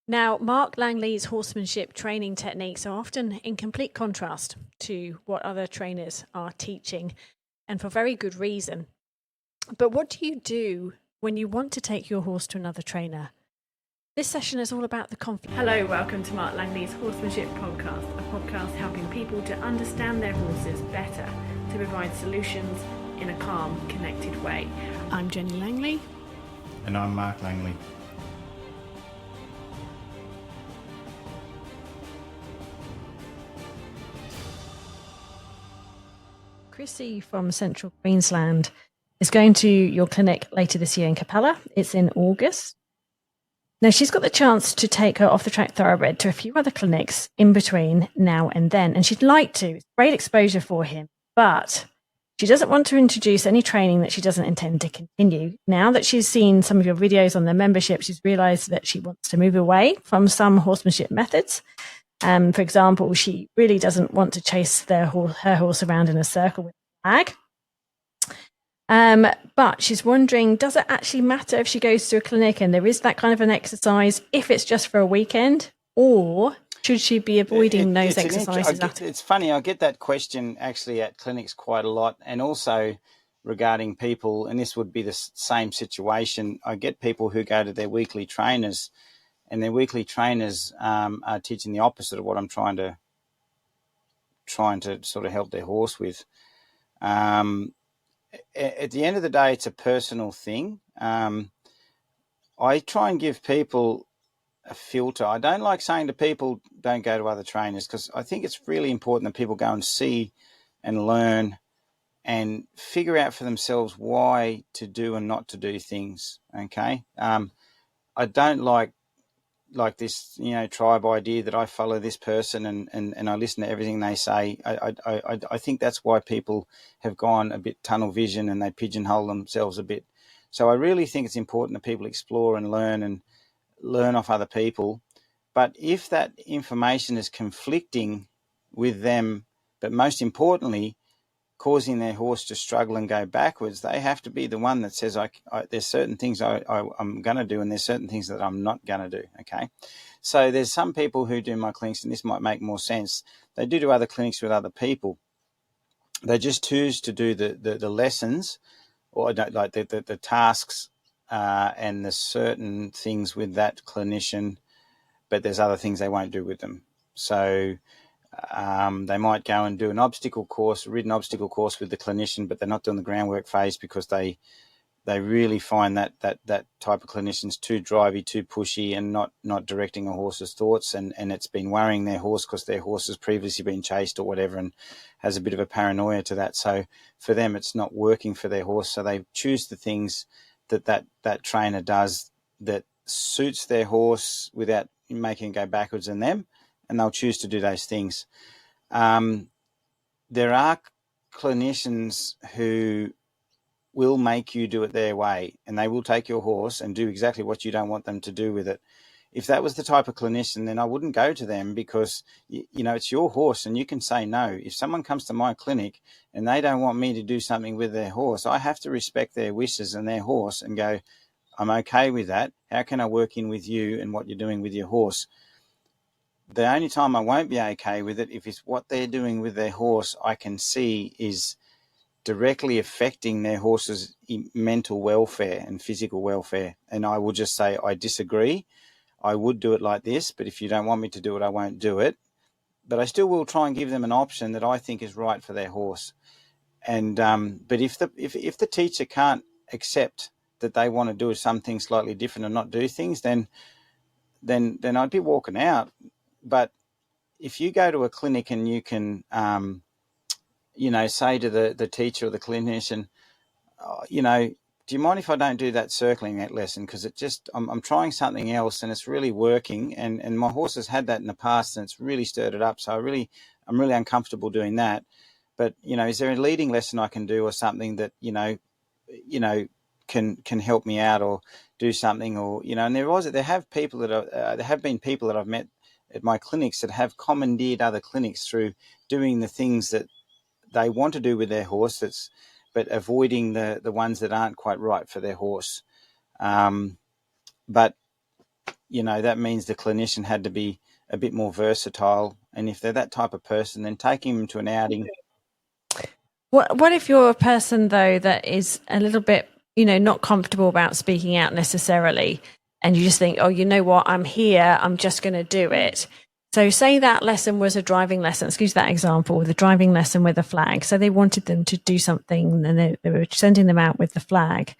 Now, Mark Langley's horsemanship training techniques are often in complete contrast to what other trainers are teaching, and for very good reason. But what do you do when you want to take your horse to another trainer? This session is all about the conflict. Hello, welcome to Mark Langley's Horsemanship Podcast, a podcast helping people to understand their horses better, to provide solutions in a calm, connected way. I'm Jenny Langley. And I'm Mark Langley. Chrissy from Central Queensland is going to your clinic later this year in Capella. It's in August. Now, she's got the chance to take her off-the-track thoroughbred to a few other clinics in between now and then, and she'd like to. It's great exposure for him, but she doesn't want to introduce any training that she doesn't intend to continue. Now that she's seen some of your videos on their membership, she's realised that she wants to move away from some horsemanship methods. For example, she really doesn't want to chase her horse around in a circle with a flag. But she's wondering, does it actually matter if she goes to a clinic and there is that kind of an exercise, if it's just for a weekend, or should she be avoiding those exercises? It's funny, I get that question actually at clinics quite a lot, and also regarding people, and this would be the same situation. I get people who go to their weekly trainers, and their weekly trainers are teaching the opposite of what I'm trying to sort of help their horse with. At the end of the day, it's a personal thing. I try and give people a filter. I don't like saying to people, don't go to other trainers, because I think it's really important that people go and see and learn and figure out for themselves why to do and not to do things, okay? I don't like this, tribe idea that I follow this person and I listen to everything they say. I think that's why people have gone a bit tunnel vision and they pigeonhole themselves a bit. So I really think it's important that people explore and learn off other people. But if that information is conflicting with them, but most importantly, causing their horse to struggle and go backwards, they have to be the one that says, there's certain things I'm going to do and there's certain things that I'm not going to do, okay? So there's some people who do my clinics, and this might make more sense. They do other clinics with other people. They just choose to do the lessons or like the tasks and the certain things with that clinician, but there's other things they won't do with them. So they might go and do a written obstacle course with the clinician, but they're not doing the groundwork phase because they really find that type of clinician's too drivey, too pushy, and not directing a horse's thoughts, and it's been worrying their horse because their horse has previously been chased or whatever and has a bit of a paranoia to that. So for them, it's not working for their horse. So they choose the things that trainer does that suits their horse without making it go backwards in them, and they'll choose to do those things. There are clinicians who will make you do it their way, and they will take your horse and do exactly what you don't want them to do with it. If that was the type of clinician, then I wouldn't go to them, because it's your horse and you can say no. If someone comes to my clinic and they don't want me to do something with their horse, I have to respect their wishes and their horse and go, I'm okay with that. How can I work in with you and what you're doing with your horse? The only time I won't be okay with it, if it's what they're doing with their horse I can see is directly affecting their horse's mental welfare and physical welfare. And I will just say, I disagree. I would do it like this, but if you don't want me to do it, I won't do it. But I still will try and give them an option that I think is right for their horse. And but if the teacher can't accept that they want to do something slightly different and not do things, then I'd be walking out. But if you go to a clinic and you can, say to the teacher or the clinician, do you mind if I don't do that circling that lesson? Because I'm trying something else and it's really working. And my horse has had that in the past and it's really stirred it up. So I'm really uncomfortable doing that. But, is there a leading lesson I can do or something that, can help me out or do something, or, and there have been people that I've met at my clinics that have commandeered other clinics through doing the things that they want to do with their horse, but avoiding the ones that aren't quite right for their horse. But that means the clinician had to be a bit more versatile. And if they're that type of person, then taking them to an outing. What if you're a person though that is a little bit, not comfortable about speaking out necessarily, and you just think, oh, you know what, I'm here, I'm just going to do it. So say that lesson was a driving lesson. Excuse that example, the driving lesson with a flag. So they wanted them to do something, and they were sending them out with the flag.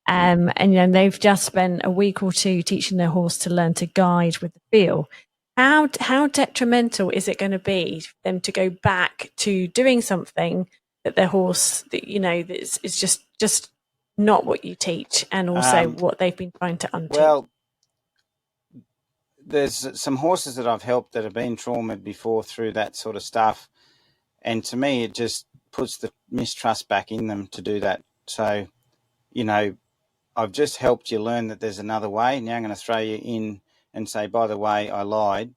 And they've just spent a week or two teaching their horse to learn to guide with the feel. How detrimental is it going to be for them to go back to doing something that their horse, is just not what you teach, and also what they've been trying to unteach? Well, there's some horses that I've helped that have been traumatized before through that sort of stuff, and to me, it just puts the mistrust back in them to do that. So, I've just helped you learn that there's another way. Now I'm going to throw you in and say, by the way, I lied.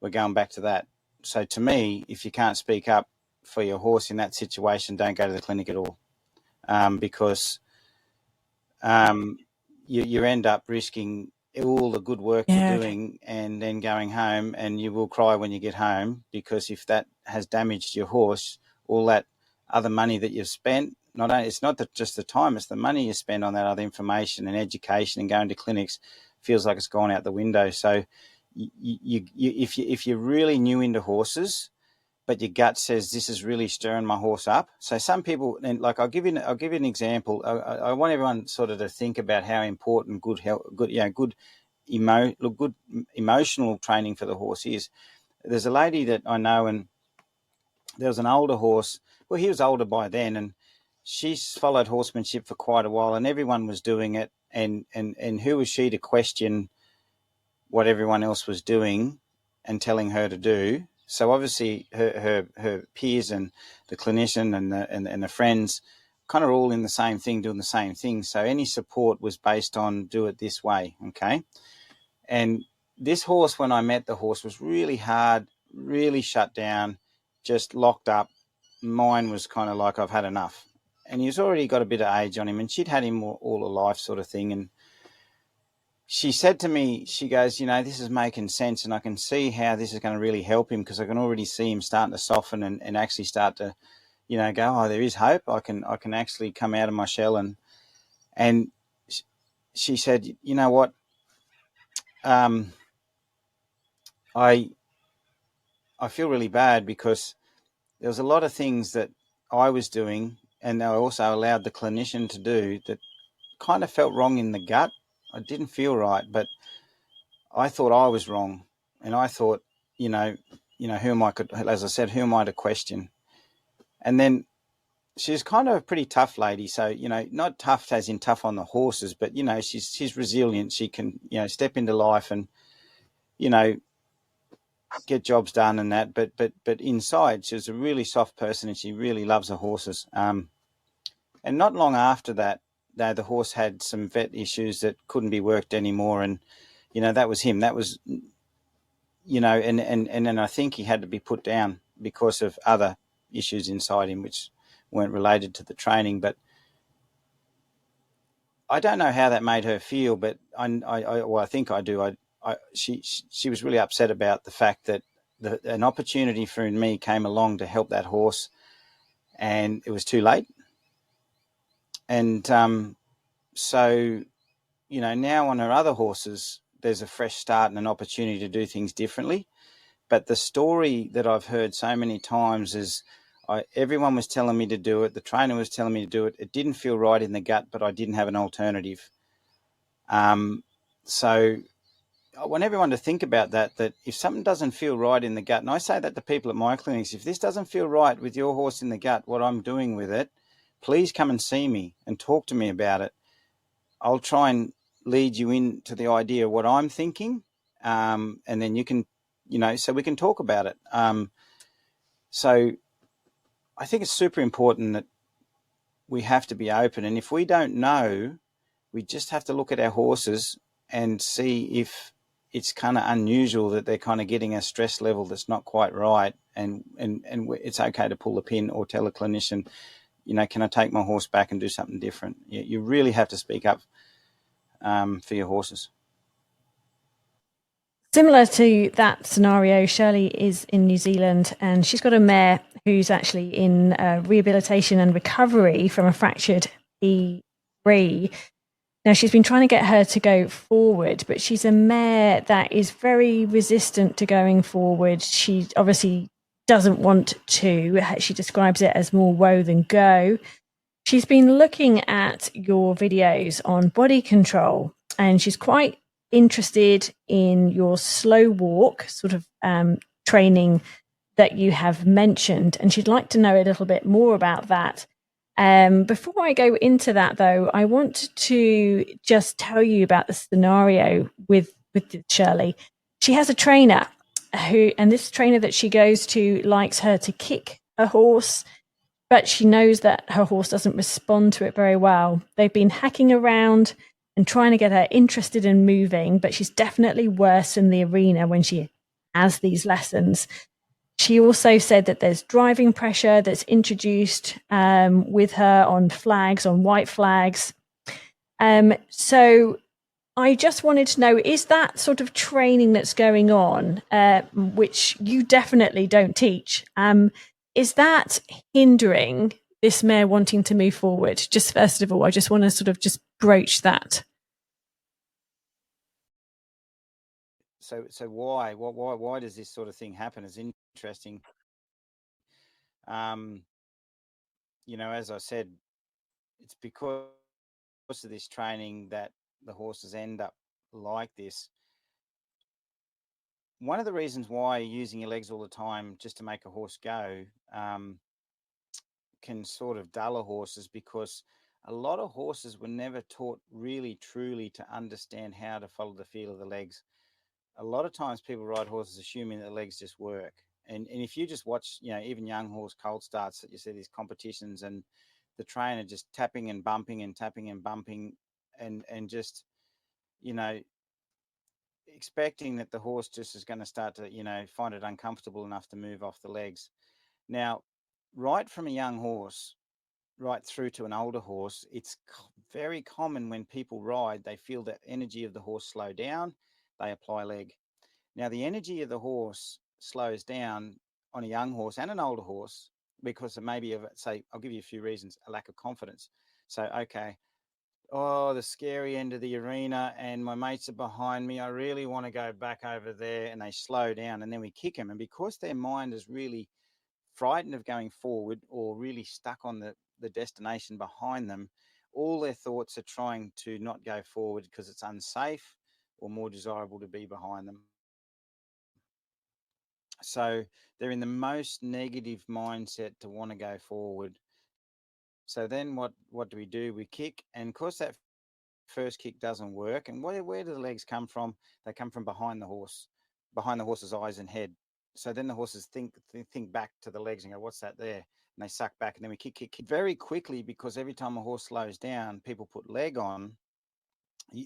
We're going back to that. So to me, if you can't speak up for your horse in that situation, don't go to the clinic at all, because you end up risking all the good work you're doing and then going home, and you will cry when you get home, because if that has damaged your horse, all that other money that you've spent, it's not just the time, it's the money you spend on that other information and education and going to clinics, feels like it's gone out the window. So if you're really new into horses, but your gut says this is really stirring my horse up. So some people, and like I'll give you an example. I want everyone sort of to think about how important good emotional training for the horse is. There's a lady that I know, and there was an older horse. Well, he was older by then, and she's followed horsemanship for quite a while, and everyone was doing it. And who was she to question what everyone else was doing and telling her to do? So obviously her peers and the clinician and the friends kind of all in the same thing, doing the same thing. So any support was based on do it this way, okay? And this horse, when I met the horse, was really hard, really shut down, just locked up. Mine was kind of like, I've had enough. And he's already got a bit of age on him, and she'd had him all her life sort of thing. And she said to me, she goes, this is making sense, and I can see how this is going to really help him, because I can already see him starting to soften and actually start to, go, oh, there is hope. I can actually come out of my shell. And she said, you know what? I feel really bad, because there was a lot of things that I was doing, and I also allowed the clinician to do, that kind of felt wrong in the gut. I didn't feel right, but I thought I was wrong, and I thought, who am I? As I said, who am I to question? And then she's kind of a pretty tough lady, so not tough as in tough on the horses, but she's resilient. She can step into life and get jobs done and that. But inside, she's a really soft person, and she really loves her horses. And not long after that, the horse had some vet issues that couldn't be worked anymore, and that was him. That was, and then I think he had to be put down because of other issues inside him, which weren't related to the training. But I don't know how that made her feel, but I think I do. She was really upset about the fact that an opportunity for me came along to help that horse, and it was too late. And so, now on her other horses, there's a fresh start and an opportunity to do things differently. But the story that I've heard so many times is everyone was telling me to do it. The trainer was telling me to do it. It didn't feel right in the gut, but I didn't have an alternative. So I want everyone to think about that if something doesn't feel right in the gut, and I say that to people at my clinics, if this doesn't feel right with your horse in the gut, what I'm doing with it, please come and see me and talk to me about it. I'll try and lead you into the idea of what I'm thinking, and then you can, so we can talk about it. So I think it's super important that we have to be open, and if we don't know, we just have to look at our horses and see if it's kind of unusual that they're kind of getting a stress level that's not quite right, and it's okay to pull the pin or tell a clinician, can I take my horse back and do something different? You really have to speak up for your horses. Similar to that scenario, Shirley is in New Zealand and she's got a mare who's actually in rehabilitation and recovery from a fractured E3. Now, she's been trying to get her to go forward, but she's a mare that is very resistant to going forward. She obviously doesn't want to. She describes it as more woe than go. She's been looking at your videos on body control and she's quite interested in your slow walk sort of training that you have mentioned. And she'd like to know a little bit more about that. Before I go into that, though, I want to just tell you about the scenario with Shirley. She has a trainer and this trainer that she goes to likes her to kick a horse, but she knows that her horse doesn't respond to it very well. They've been hacking around and trying to get her interested in moving, but she's definitely worse in the arena when she has these lessons. She also said that there's driving pressure that's introduced with her on flags, on white flags. So I just wanted to know, is that sort of training that's going on, which you definitely don't teach, is that hindering this mare wanting to move forward? Just first of all, I just want to sort of just broach that. So why does this sort of thing happen? It's interesting. As I said, it's because of this training that the horses end up like this. One of the reasons why using your legs all the time just to make a horse go can sort of dull a horse is because a lot of horses were never taught really truly to understand how to follow the feel of the legs. A lot of times people ride horses assuming that the legs just work. And if you just watch, even young horse colt starts that you see these competitions and the trainer just tapping and bumping and tapping and bumping and just, expecting that the horse just is going to start to, find it uncomfortable enough to move off the legs. Now, right from a young horse, right through to an older horse, it's very common when people ride, they feel that energy of the horse slow down, they apply leg. Now, the energy of the horse slows down on a young horse and an older horse because of maybe, say, I'll give you a few reasons, a lack of confidence. So, okay, the scary end of the arena and my mates are behind me. I really want to go back over there, and they slow down and then we kick them. And because their mind is really frightened of going forward or really stuck on the destination behind them, all their thoughts are trying to not go forward because it's unsafe or more desirable to be behind them. So they're in the most negative mindset to want to go forward. So then what do? We kick, and of course that first kick doesn't work. And where do the legs come from? They come from behind the horse, behind the horse's eyes and head. So then the horses think back to the legs and go, what's that there? And they suck back, and then we kick very quickly, because every time a horse slows down, people put leg on.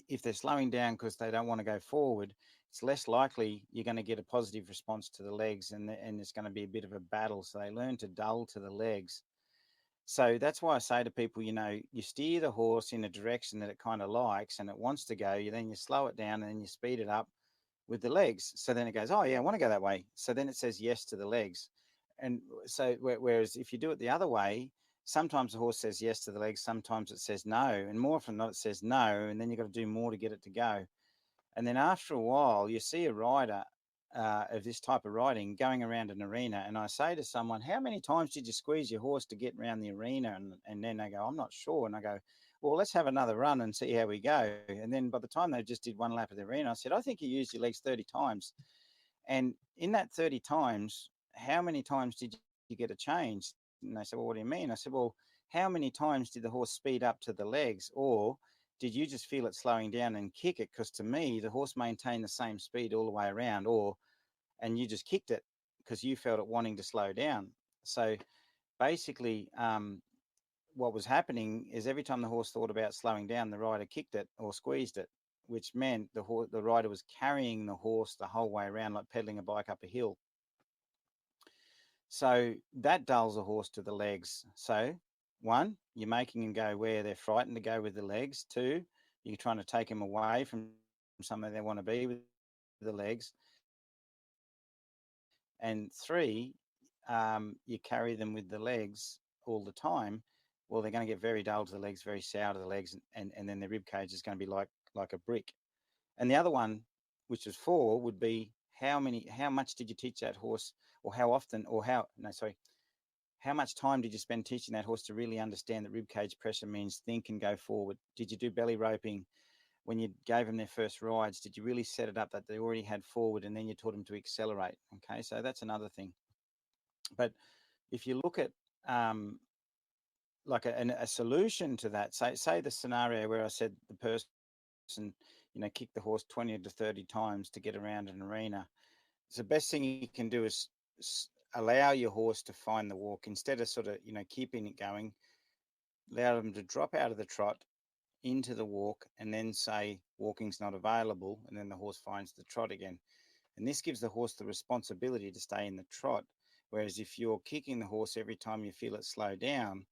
If they're slowing down because they don't want to go forward, it's less likely you're going to get a positive response to the legs, and it's going to be a bit of a battle. So they learn to dull to the legs. So that's why I say to people, you steer the horse in a direction that it kind of likes and it wants to go. Then you slow it down and then you speed it up with the legs. So then it goes, oh yeah, I want to go that way. So then it says yes to the legs. And so whereas if you do it the other way, sometimes the horse says yes to the legs, sometimes it says no, and more often than not it says no, and then you've got to do more to get it to go. And then after a while, you see a rider of this type of riding going around an arena, and I say to someone, how many times did you squeeze your horse to get around the arena? And then they go, I'm not sure. And I go, well, let's have another run and see how we go. And then by the time they just did one lap of the arena, I said, I think you used your legs 30 times. And in that 30 times, how many times did you get a change? And they said, well, what do you mean? I said, well, how many times did the horse speed up to the legs, or did you just feel it slowing down and kick it? Because to me, the horse maintained the same speed all the way around, and you just kicked it because you felt it wanting to slow down. So basically, what was happening is every time the horse thought about slowing down, the rider kicked it or squeezed it, which meant the rider was carrying the horse the whole way around, like pedaling a bike up a hill. So that dulls a horse to the legs. So one, you're making them go where they're frightened to go with the legs. Two, you're trying to take them away from somewhere they want to be with the legs, and 3, you carry them with the legs all the time, well, they're going to get very dull to the legs, very sour to the legs, and then their rib cage is going to be like a brick. And the other one, which is 4, would be how much did you teach that horse, or how often, or how much time did you spend teaching that horse to really understand that rib cage pressure means think and go forward? Did you do belly roping when you gave them their first rides? Did you really set it up that they already had forward, and then you taught them to accelerate? Okay, so that's another thing. But if you look at like a solution to that, say the scenario where I said the person, kicked the horse 20 to 30 times to get around an arena. So the best thing you can do is allow your horse to find the walk instead of sort of, keeping it going. Allow them to drop out of the trot into the walk and then say walking's not available, and then the horse finds the trot again. And this gives the horse the responsibility to stay in the trot. Whereas if you're kicking the horse every time you feel it slow down,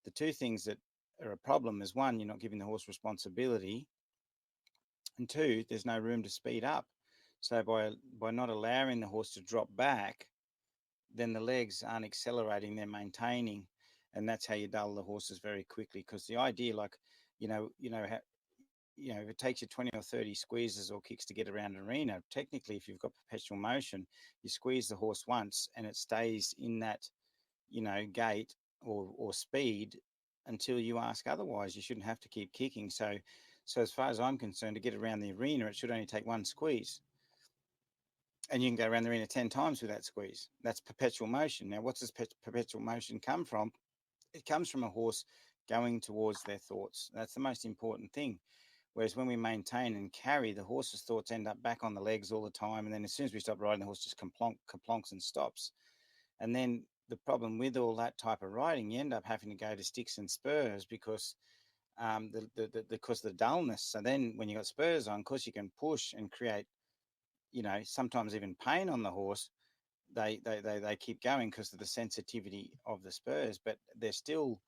the two things that are a problem is, 1, you're not giving the horse responsibility, and 2, there's no room to speed up. So by not allowing the horse to drop back, then the legs aren't accelerating, they're maintaining, and that's how you dull the horses very quickly. Because the idea, like, if it takes you 20 or 30 squeezes or kicks to get around an arena, technically, if you've got perpetual motion, you squeeze the horse once and it stays in that, gait or speed until you ask otherwise. You shouldn't have to keep kicking. So as far as I'm concerned, to get around the arena, it should only take 1 squeeze. And you can go around the arena 10 times with that squeeze. That's perpetual motion. Now, what does perpetual motion come from? It comes from a horse going towards their thoughts. That's the most important thing. Whereas when we maintain and carry, the horse's thoughts end up back on the legs all the time. And then as soon as we stop riding, the horse just kaplonks and stops. And then the problem with all that type of riding, you end up having to go to sticks and spurs because because of the dullness. So then when you got spurs on, of course you can push and create, sometimes even pain on the horse. They keep going because of the sensitivity of the spurs, but they're still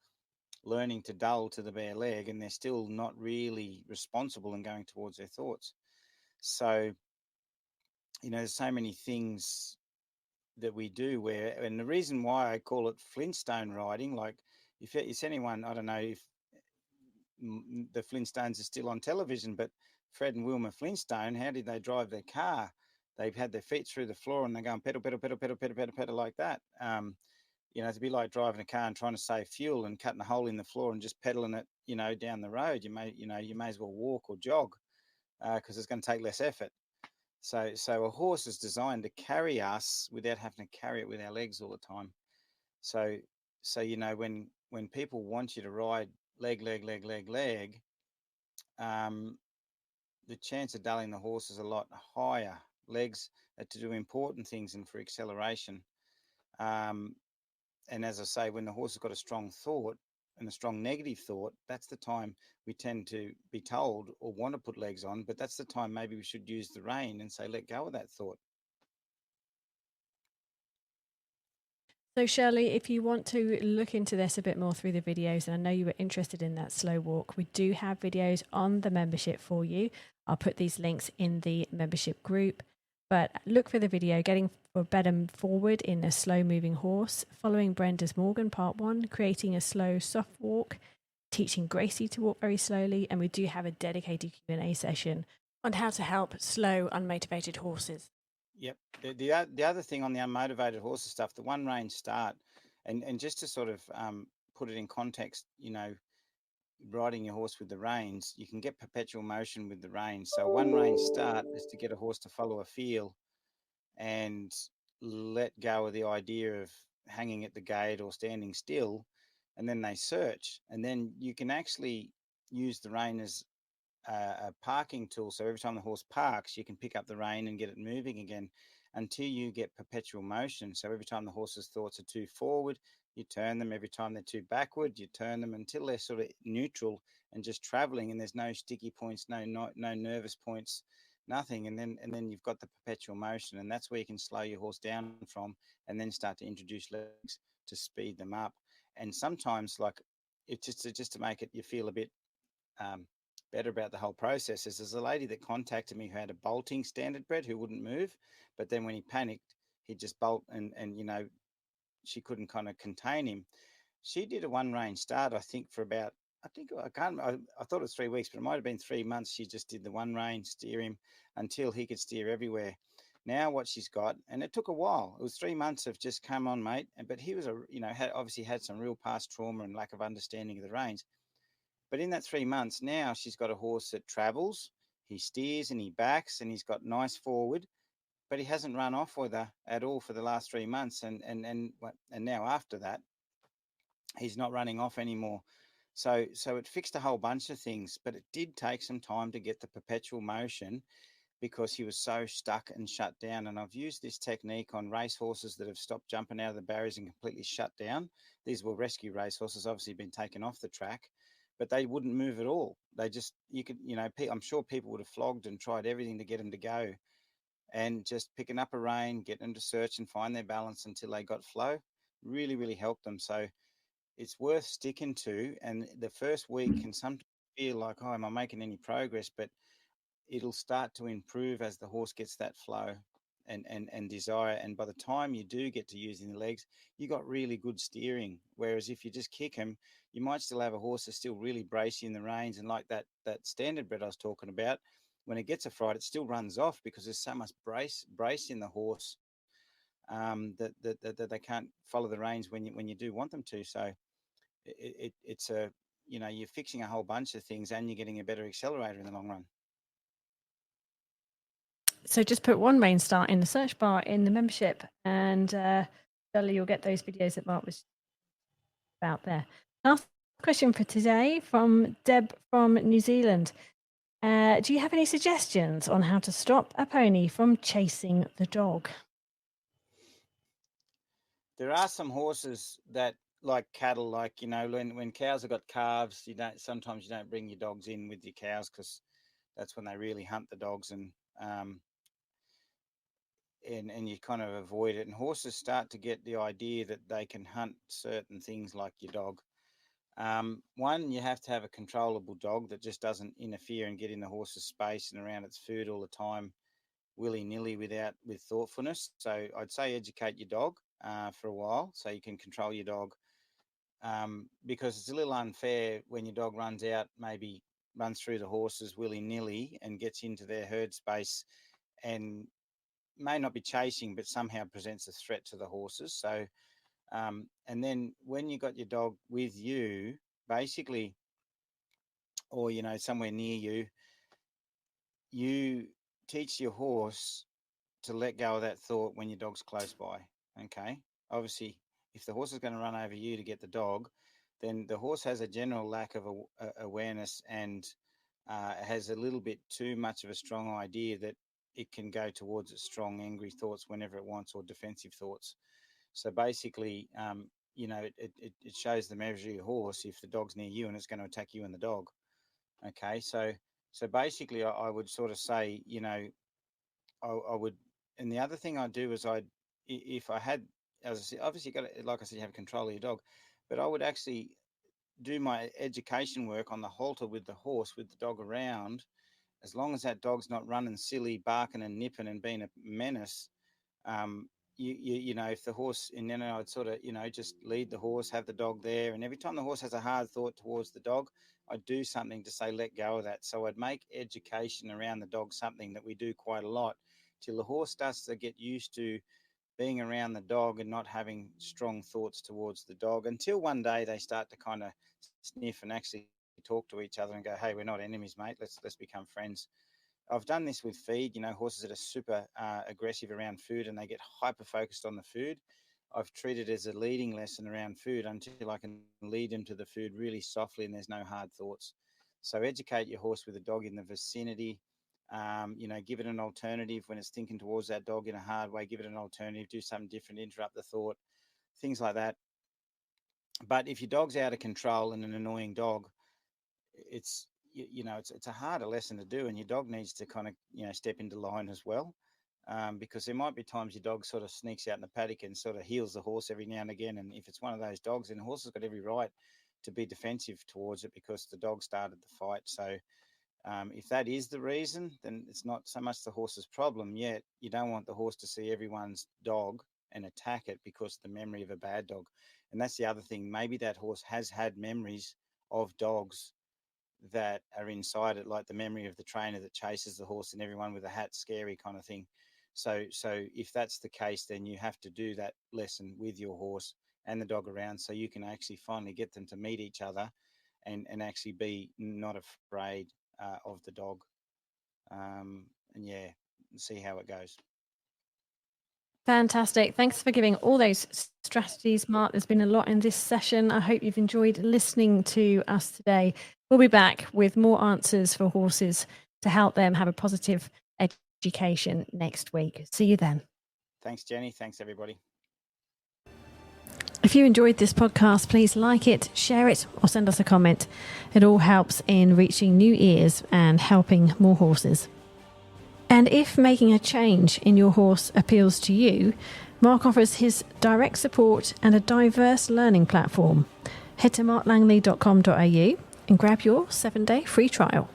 learning to dull to the bare leg, and they're still not really responsible and going towards their thoughts. So, there's so many things that we do and the reason why I call it Flintstone riding, like if anyone, I don't know if the Flintstones are still on television, but Fred and Wilma Flintstone, how did they drive their car? They've had their feet through the floor and they're going pedal, pedal, pedal, pedal, pedal, pedal, pedal like that. It's a bit like driving a car and trying to save fuel and cutting a hole in the floor and just pedaling it, down the road. You may as well walk or jog because it's going to take less effort. So a horse is designed to carry us without having to carry it with our legs all the time. So when people want you to ride leg, the chance of dulling the horse is a lot higher. Legs are to do important things and for acceleration. And as I say, when the horse has got a strong thought and a strong negative thought, that's the time we tend to be told or want to put legs on, but that's the time maybe we should use the rein and say, let go of that thought. So, Shirley, if you want to look into this a bit more through the videos, and I know you were interested in that slow walk, we do have videos on the membership for you. I'll put these links in the membership group. But look for the video, Getting for Better Forward in a Slow Moving Horse, following Brenda's Morgan, part 1, creating a slow, soft walk, teaching Gracie to walk very slowly, and we do have a dedicated Q&A session on how to help slow, unmotivated horses. Yep. The other thing on the unmotivated horses stuff, the one rein start, and just to sort of put it in context, riding your horse with the reins, you can get perpetual motion with the reins. So one rein start is to get a horse to follow a feel and let go of the idea of hanging at the gate or standing still, and then they search. And then you can actually use the rein as a parking tool. So every time the horse parks, you can pick up the rein and get it moving again until you get perpetual motion. So every time the horse's thoughts are too forward, you turn them. Every time they're too backward, you turn them until they're sort of neutral and just traveling, and there's no sticky points, no nervous points, nothing. And then you've got the perpetual motion, and that's where you can slow your horse down from and then start to introduce legs to speed them up. And sometimes, like, it's just to make it you feel a bit better about the whole process is there's a lady that contacted me who had a bolting standard bred who wouldn't move, but then when he panicked, he'd just bolt, and she couldn't kind of contain him. She did a one range start, I think, for about, I think, I thought it was 3 weeks, but it might have been 3 months. She just did the one range, steer him until he could steer everywhere. Now what she's got, and it took a while. It was 3 months of just come on, mate. But he was obviously had some real past trauma and lack of understanding of the reins. But in that 3 months, now she's got a horse that travels, he steers and he backs, and he's got nice forward, but he hasn't run off with her at all for the last 3 months. And now after that, he's not running off anymore. So it fixed a whole bunch of things, but it did take some time to get the perpetual motion because he was so stuck and shut down. And I've used this technique on race horses that have stopped jumping out of the barriers and completely shut down. These were rescue race horses, obviously been taken off the track, but they wouldn't move at all. They just, I'm sure people would have flogged and tried everything to get them to go. And just picking up a rein, getting them to search and find their balance until they got flow really, really helped them. So it's worth sticking to. And the first week can sometimes feel like, oh, am I making any progress? But it'll start to improve as the horse gets that flow and desire. And by the time you do get to using the legs, you got really good steering. Whereas if you just kick him, you might still have a horse that's still really bracing the reins. And like that standard bred I was talking about, when it gets a fright, it still runs off because there's so much brace in the horse that they can't follow the reins when you do want them to. So it's you're fixing a whole bunch of things and you're getting a better accelerator in the long run. So just put one main start in the search bar in the membership, and you'll get those videos that Mark was about there. Last question for today from Deb from New Zealand. Do you have any suggestions on how to stop a pony from chasing the dog? There are some horses that, like cattle, like when cows have got calves, sometimes you don't bring your dogs in with your cows because that's when they really hunt the dogs, and you kind of avoid it. And horses start to get the idea that they can hunt certain things like your dog. One, you have to have a controllable dog that just doesn't interfere and get in the horse's space and around its food all the time, willy-nilly with thoughtfulness. So I'd say educate your dog for a while so you can control your dog, because it's a little unfair when your dog runs out, maybe runs through the horses willy-nilly and gets into their herd space and may not be chasing but somehow presents a threat to the horses. So and then when you got your dog with you, basically, or somewhere near you, you teach your horse to let go of that thought when your dog's close by. Okay, obviously, if the horse is going to run over you to get the dog, then the horse has a general lack of awareness and has a little bit too much of a strong idea that it can go towards its strong, angry thoughts whenever it wants, or defensive thoughts. So basically, it shows the measure of your horse if the dog's near you and it's going to attack you and the dog. Okay, so basically, I would sort of say, I would, and the other thing I'd do is if I had, as I said, obviously like I said, you have control of your dog, but I would actually do my education work on the halter with the horse, with the dog around, as long as that dog's not running silly, barking and nipping and being a menace. If the horse, and then I'd sort of, just lead the horse, have the dog there. And every time the horse has a hard thought towards the dog, I'd do something to say, let go of that. So I'd make education around the dog something that we do quite a lot till the horse starts to get used to being around the dog and not having strong thoughts towards the dog, until one day they start to kind of sniff and actually talk to each other and go, hey, we're not enemies, mate. Let's become friends. I've done this with feed, horses that are super aggressive around food and they get hyper focused on the food. I've treated it as a leading lesson around food until I can lead them to the food really softly and there's no hard thoughts. So educate your horse with a dog in the vicinity. Give it an alternative when it's thinking towards that dog in a hard way. Give it an alternative, do something different, interrupt the thought, things like that. But if your dog's out of control and an annoying dog, it's a harder lesson to do, and your dog needs to kind of step into line as well, because there might be times your dog sort of sneaks out in the paddock and sort of heels the horse every now and again, and if it's one of those dogs, then the horse has got every right to be defensive towards it because the dog started the fight. So If that is the reason, then it's not so much the horse's problem, yet you don't want the horse to see everyone's dog and attack it because of the memory of a bad dog. And that's the other thing. Maybe that horse has had memories of dogs that are inside it, like the memory of the trainer that chases the horse and everyone with a hat, scary kind of thing. So if that's the case, then you have to do that lesson with your horse and the dog around, so you can actually finally get them to meet each other and actually be not afraid of the dog. And yeah, see how it goes. Fantastic. Thanks for giving all those strategies, Mark. There's been a lot in this session. I hope you've enjoyed listening to us today. We'll be back with more answers for horses to help them have a positive education next week. See you then. Thanks, Jenny. Thanks, everybody. If you enjoyed this podcast, please like it, share it, or send us a comment. It all helps in reaching new ears and helping more horses. And if making a change in your horse appeals to you, Mark offers his direct support and a diverse learning platform. Head to marklangley.com.au and grab your 7-day free trial.